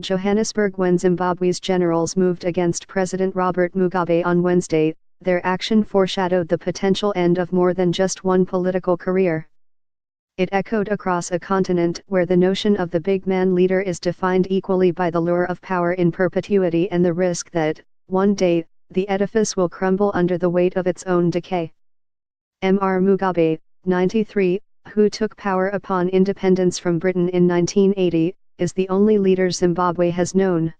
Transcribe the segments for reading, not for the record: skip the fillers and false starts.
Johannesburg. When Zimbabwe's generals moved against President Robert Mugabe on Wednesday, their action foreshadowed the potential end of more than just one political career. It echoed across a continent where the notion of the big man leader is defined equally by the lure of power in perpetuity and the risk that, one day, the edifice will crumble under the weight of its own decay. Mr. Mugabe, 93, who took power upon independence from Britain in 1980, is the only leader Zimbabwe has known.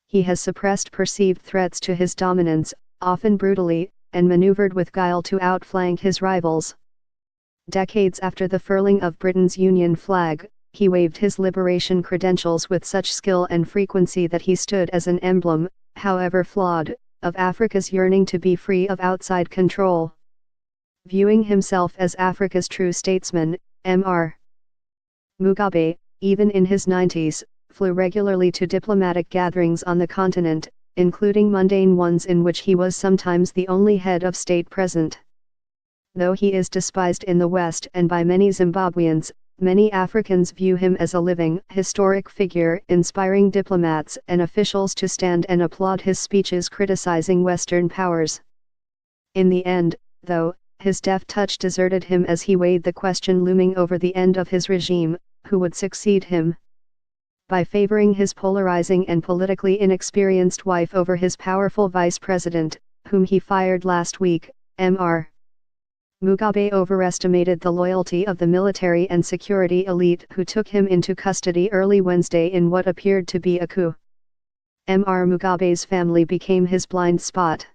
He has suppressed perceived threats to his dominance, often brutally, and maneuvered with guile to outflank his rivals. Decades after the furling of Britain's Union flag, he waved his liberation credentials with such skill and frequency that he stood as an emblem, however flawed, of Africa's yearning to be free of outside control. Viewing himself as Africa's true statesman, Mr. Mugabe, even in his 90s, flew regularly to diplomatic gatherings on the continent, including mundane ones in which he was sometimes the only head of state present. Though he is despised in the West and by many Zimbabweans, many Africans view him as a living, historic figure, inspiring diplomats and officials to stand and applaud his speeches criticizing Western powers. In the end, though, his deft touch deserted him as he weighed the question looming over the end of his regime: who would succeed him? By favoring his polarizing and politically inexperienced wife over his powerful vice president, whom he fired last week, Mr. Mugabe overestimated the loyalty of the military and security elite who took him into custody early Wednesday in what appeared to be a coup. Mr. Mugabe's family became his blind spot.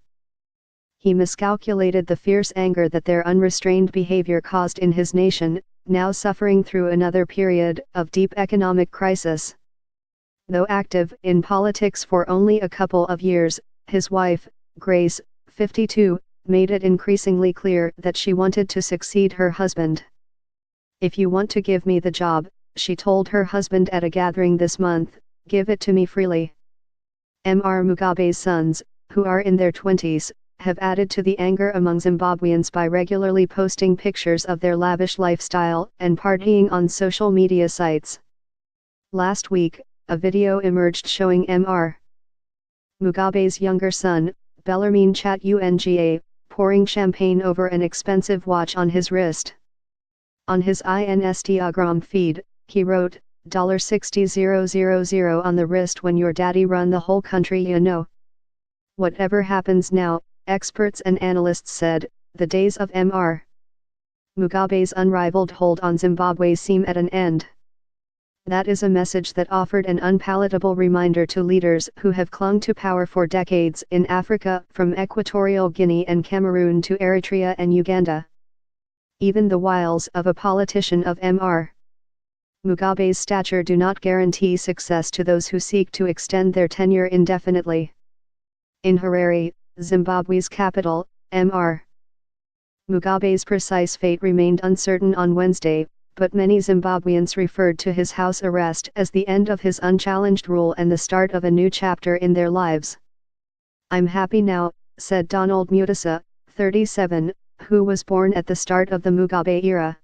He miscalculated the fierce anger that their unrestrained behavior caused in his nation, now suffering through another period of deep economic crisis. Though active in politics for only a couple of years, his wife, Grace, 52, made it increasingly clear that she wanted to succeed her husband. "If you want to give me the job," she told her husband at a gathering this month, "give it to me freely." Mr. Mugabe's sons, who are in their 20s, have added to the anger among Zimbabweans by regularly posting pictures of their lavish lifestyle and partying on social media sites. Last week, a video emerged showing Mr. Mugabe's younger son, Bellarmine Chatunga, pouring champagne over an expensive watch on his wrist. On his Instagram feed, he wrote, $60,000 on the wrist when your daddy run the whole country, you know. Whatever happens now, experts and analysts said, the days of Mr. Mugabe's unrivaled hold on Zimbabwe seem at an end. That is a message that offered an unpalatable reminder to leaders who have clung to power for decades in Africa, from Equatorial Guinea and Cameroon to Eritrea and Uganda. Even the wiles of a politician of Mr. Mugabe's stature do not guarantee success to those who seek to extend their tenure indefinitely. In Harare, Zimbabwe's capital, Mr. Mugabe's precise fate remained uncertain on Wednesday, but many Zimbabweans referred to his house arrest as the end of his unchallenged rule and the start of a new chapter in their lives. "I'm happy now," said Donald Mutasa, 37, who was born at the start of the Mugabe era.